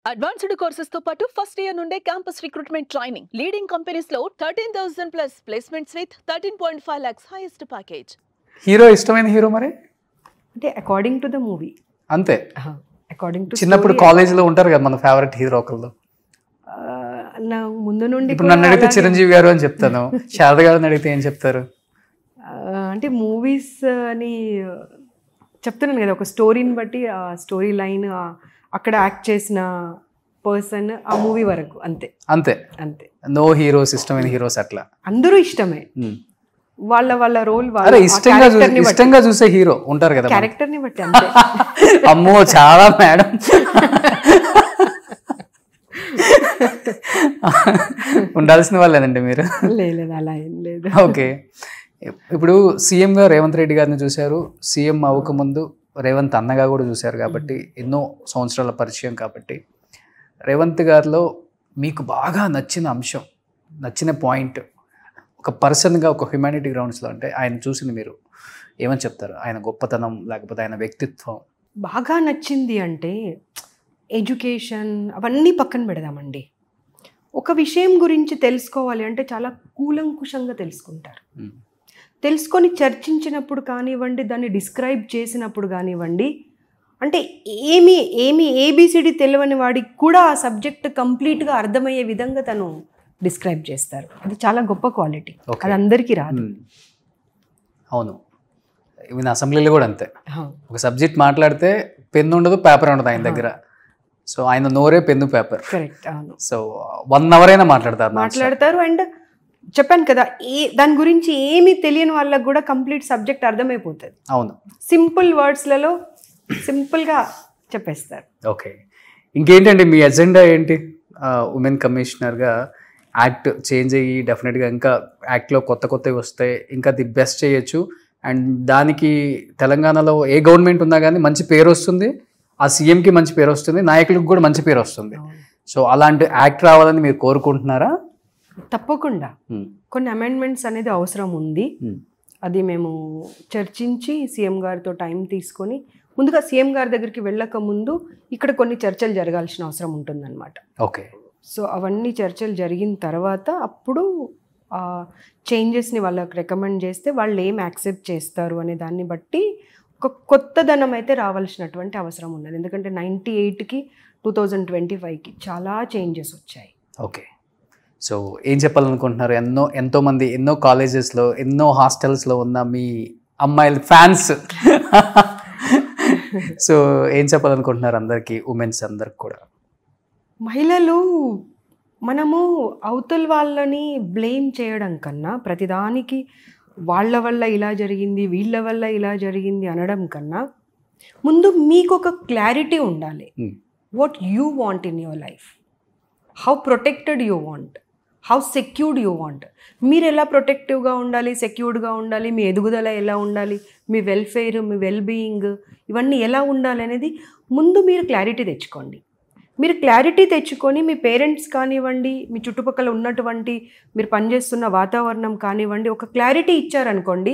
Advanced courses తో పాటు first year నుండే campus recruitment training leading companies లో 13,000 plus placements with 13.5 lakhs highest package. Hero ఇష్టమైన hero మరి అంటే అకార్డింగ్ టు ద మూవీ అంతే. అకార్డింగ్ టు చిన్నప్పుడు కాలేజీలో ఉంటారు కదా మన ఫేవరెట్ హీరో ఒకళ్ళు. నా ముందు నుండి ఇప్పుడు నన్ను అడిగితే చిరంజీవి గారు అని చెప్తాను, శారద గారిని అడిగితే ఏం చెప్తారు? అంటే మూవీస్ అని చెప్తున్నాను కదా, ఒక స్టోరీని బట్టి ఆ స్టోరీ లైన్ అక్కడ యాక్ట్ చేసిన పర్సన్ ఆ మూవీ వరకు అంతే అంతే అంతే. నో హీరోస్ ఇష్టమైన హీరోస్ అట్లా అందరూ ఇష్టమే, వాళ్ళ వాళ్ళ రోల్ ఇష్టంగా చూసే హీరో ఉంటారు కదా, క్యారెక్టర్ ని బట్టి అంతే. అమ్మో చాలా మేడం ఉండాల్సిన వాళ్ళేనండి మీరు. లేదు అలా ఏం లేదు. ఓకే, ఇప్పుడు సీఎంగా రేవంత్ రెడ్డి గారిని చూశారు, సీఎం అవ్వకముందు రేవంత్ అన్నగా కూడా చూశారు కాబట్టి ఎన్నో సంవత్సరాల పరిచయం కాబట్టి రేవంత్ గారిలో మీకు బాగా నచ్చిన అంశం, నచ్చిన పాయింట్ ఒక పర్సన్గా, ఒక హ్యుమానిటీ గ్రౌండ్స్లో అంటే ఆయన చూసింది మీరు ఏమని చెప్తారు? ఆయన గొప్పతనం లేకపోతే ఆయన వ్యక్తిత్వం బాగా నచ్చింది అంటే ఎడ్యుకేషన్ అవన్నీ పక్కన పెడదామండి. ఒక విషయం గురించి తెలుసుకోవాలి అంటే చాలా కూలంకుషంగా తెలుసుకుంటారు. తెలుసుకొని చర్చించినప్పుడు కానివ్వండి, దాన్ని డిస్క్రైబ్ చేసినప్పుడు కానివ్వండి, అంటే ఏమి ఏబిసిడి తెలియని వాడికి కూడా ఆ సబ్జెక్ట్ కంప్లీట్గా అర్థమయ్యే విధంగా తను డిస్క్రైబ్ చేస్తారు. అది చాలా గొప్ప క్వాలిటీ, అది అందరికీ రాదు. అవును, ఈవెన్ అసెంబ్లీలో కూడా అంతే. ఒక సబ్జెక్ట్ మాట్లాడితే పెన్ను ఉండదు, పేపర్ ఉండదు ఆయన దగ్గర. సో ఆయన నోరే పెన్ను పేపర్. కరెక్ట్, అవును. సో 1 hour అయినా మాట్లాడతారు. అండ్ చెప్పాను కదా, దాని గురించి ఏమీ తెలియని వాళ్ళకి కూడా కంప్లీట్ సబ్జెక్ట్ అర్థమైపోతుంది. అవును, సింపుల్ వర్డ్స్లలో సింపుల్గా చెప్పేస్తారు. ఓకే, ఇంకేంటండి మీ ఎజెండా ఏంటి? ఉమెన్ కమిషనర్గా యాక్ట్ చేంజ్ అయ్యి డెఫినెట్గా ఇంకా యాక్ట్లో కొత్తవి వస్తాయి, ఇంకా ది బెస్ట్ చేయొచ్చు. అండ్ దానికి తెలంగాణలో ఏ గవర్నమెంట్ ఉన్నా కానీ మంచి పేరు వస్తుంది, ఆ సీఎంకి మంచి పేరు వస్తుంది, నాయకులకు కూడా మంచి పేరు వస్తుంది. సో అలాంటి యాక్ట్ రావాలని మీరు కోరుకుంటున్నారా? తప్పకుండా. కొన్ని అమెండ్మెంట్స్ అనేది అవసరం ఉంది. అది మేము చర్చించి సీఎం గారితో టైం తీసుకొని, ముందుగా సీఎం గారి దగ్గరికి వెళ్ళక ముందు ఇక్కడ కొన్ని చర్చలు జరగాల్సిన అవసరం ఉంటుందన్నమాట. ఓకే, సో అవన్నీ చర్చలు జరిగిన తర్వాత అప్పుడు చేంజెస్ని వాళ్ళకి రికమెండ్ చేస్తే వాళ్ళు ఏం యాక్సెప్ట్ చేస్తారు అనే దాన్ని బట్టి ఒక కొత్తదనం అయితే రావాల్సినటువంటి అవసరం ఉన్నది. ఎందుకంటే 98కి 2025కి చాలా చేంజెస్ వచ్చాయి. ఓకే, సో ఏం చెప్పాలనుకుంటున్నారు? ఎంతోమంది ఎన్నో కాలేజెస్లో, ఎన్నో హాస్టల్స్లో ఉన్న మీ అమ్మాయిల ఫ్యాన్స్ సో ఏం చెప్పాలనుకుంటున్నారు అందరికీ, ఉమెన్స్ అందరికి కూడా? మహిళలు మనము అవతల వాళ్ళని బ్లేమ్ చేయడం కన్నా, ప్రతిదానికి వాళ్ళ వల్ల ఇలా జరిగింది, వీళ్ళ వల్ల ఇలా జరిగింది అనడం కన్నా, ముందు మీకు ఒక క్లారిటీ ఉండాలి. What you want in your life, how protected you want, how secured you want. మీరు ఎలా ప్రొటెక్టివ్గా ఉండాలి, సెక్యూర్డ్గా ఉండాలి, మీ ఎదుగుదల ఎలా ఉండాలి, మీ వెల్ఫేర్, మీ వెల్బీయింగ్ ఇవన్నీ ఎలా ఉండాలి అనేది ముందు మీరు క్లారిటీ తెచ్చుకోండి. మీరు క్లారిటీ తెచ్చుకొని మీ పేరెంట్స్ కానివ్వండి, మీ చుట్టుపక్కల ఉన్నటువంటి మీరు పనిచేస్తున్న వాతావరణం కానివ్వండి, ఒక క్లారిటీ ఇచ్చారనుకోండి,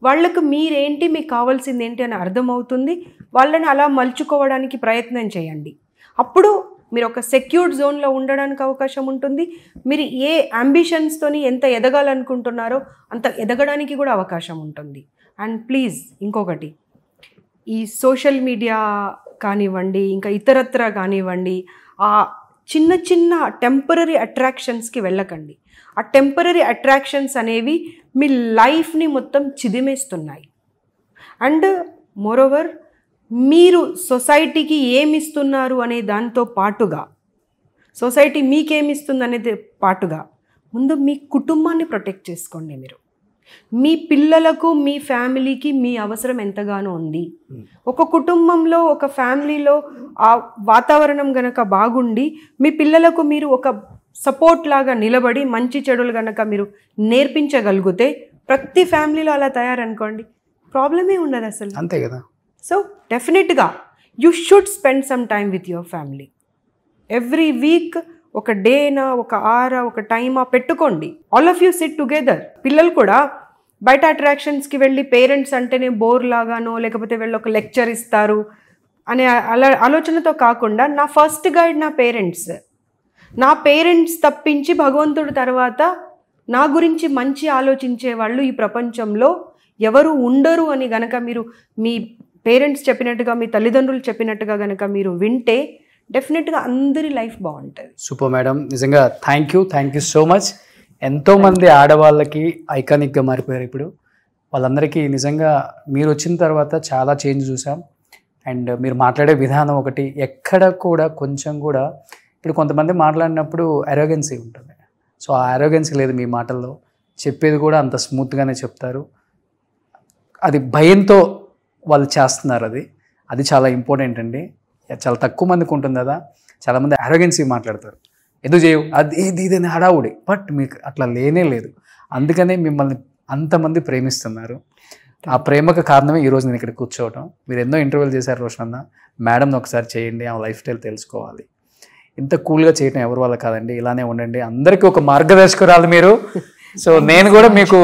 వాళ్ళకు మీరేంటి, మీకు కావాల్సింది ఏంటి అని అర్థమవుతుంది. వాళ్ళని అలా మలుచుకోవడానికి ప్రయత్నం చేయండి. అప్పుడు మీరు ఒక సెక్యూర్డ్ జోన్లో ఉండడానికి అవకాశం ఉంటుంది. మీరు ఏ అంబిషన్స్తోని ఎంత ఎదగాలనుకుంటున్నారో అంత ఎదగడానికి కూడా అవకాశం ఉంటుంది. అండ్ ప్లీజ్ ఇంకొకటి, ఈ సోషల్ మీడియా కానివ్వండి, ఇంకా ఇతరత్ర కానివ్వండి, ఆ చిన్న చిన్న టెంపరరీ అట్రాక్షన్స్కి వెళ్ళకండి. ఆ టెంపరరీ అట్రాక్షన్స్ అనేవి మీ లైఫ్ని మొత్తం చిదిమేస్తున్నాయి. అండ్ మోరోవర్, మీరు సొసైటీకి ఏమిస్తున్నారు అనే దాంతో పాటుగా, సొసైటీ మీకేమిస్తుంది అనేది పాటుగా, ముందు మీ కుటుంబాన్ని ప్రొటెక్ట్ చేసుకోండి. మీరు మీ పిల్లలకు, మీ ఫ్యామిలీకి మీ అవసరం ఎంతగానో ఉంది. ఒక కుటుంబంలో, ఒక ఫ్యామిలీలో ఆ వాతావరణం గనక బాగుండి, మీ పిల్లలకు మీరు ఒక సపోర్ట్ లాగా నిలబడి మంచి చెడులు గనక మీరు నేర్పించగలిగితే, ప్రతి ఫ్యామిలీలో అలా తయారనుకోండి, ప్రాబ్లమే ఉండదు అసలు. అంతే కదా. సో డెఫినెట్గా you should spend some time with your family. Every week ఒక డేనా, ఒక ఆరా, ఒక టైమా పెట్టుకోండి. All of you SIT together. పిల్లలు కూడా బయట అట్రాక్షన్స్కి వెళ్ళి పేరెంట్స్ అంటేనే బోర్ లాగానో, లేకపోతే వెళ్ళి ఒక లెక్చర్ ఇస్తారు, అనే ఆలోచనతో కాకుండా నా ఫస్ట్ గైడ్ నా పేరెంట్స్ తప్పించి భగవంతుడి తర్వాత నా గురించి మంచి ఆలోచించే వాళ్ళు ఈ ప్రపంచంలో ఎవరు ఉండరు అని గనక మీరు మీ పేరెంట్స్ చెప్పినట్టుగా మీ తల్లిదండ్రులు చెప్పినట్టుగా గనక మీరు వింటే డెఫినెట్గా అందరి లైఫ్ బాగుంటుంది. సూపర్ మేడం, నిజంగా థ్యాంక్ యూ సో మచ్. ఎంతోమంది ఆడవాళ్ళకి ఐకానిక్గా మారిపోయారు ఇప్పుడు. వాళ్ళందరికీ నిజంగా మీరు వచ్చిన తర్వాత చాలా చేంజ్ చూసాం. అండ్ మీరు మాట్లాడే విధానం ఒకటి, ఎక్కడ కూడా కొంచెం కూడా ఇప్పుడు కొంతమంది మాట్లాడినప్పుడు అరోగెన్సీ ఉంటుంది. సో ఆ అరోగెన్సీ లేదు మీ మాటల్లో. చెప్పేది కూడా అంత స్మూత్గానే చెప్తారు. అది భయంతో వాళ్ళు చేస్తున్నారు. అది చాలా ఇంపార్టెంట్ అండి. చాలా తక్కువ మందికి ఉంటుంది కదా. చాలామంది అరోగెన్సీ మాట్లాడతారు, ఎందుకు చేయవు అది ఇదని హడావుడి. బట్ మీకు అట్లా లేనే లేదు. అందుకనే మిమ్మల్ని అంతమంది ప్రేమిస్తున్నారు. ఆ ప్రేమకు కారణమే ఈరోజు నేను ఇక్కడ కూర్చోవటం. మీరు ఎన్నో ఇంటర్వ్యూలు చేశారు రోషన్. మేడంని ఒకసారి చేయండి, ఆ లైఫ్ స్టైల్ తెలుసుకోవాలి. ఇంత కూల్గా చేయటం ఎవరి వల్ల కాదండి. ఇలానే ఉండండి, అందరికీ ఒక మార్గదర్శకురాలు మీరు. సో నేను కూడా మీకు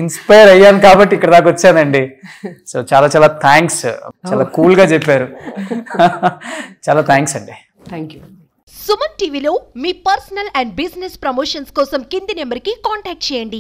ఇన్స్పైర్ అయ్యాను కాబట్టి ఇక్కడ దాకా వచ్చానండి. సో చాలా చాలా థ్యాంక్స్. చాలా కూల్గా చెప్పారు. చాలా థ్యాంక్స్ అండి. Thank you. సుమన్ టీవీలో మీ పర్సనల్ అండ్ బిజినెస్ ప్రమోషన్స్ కోసం కింది నెంబర్కి కాంటాక్ట్ చేయండి.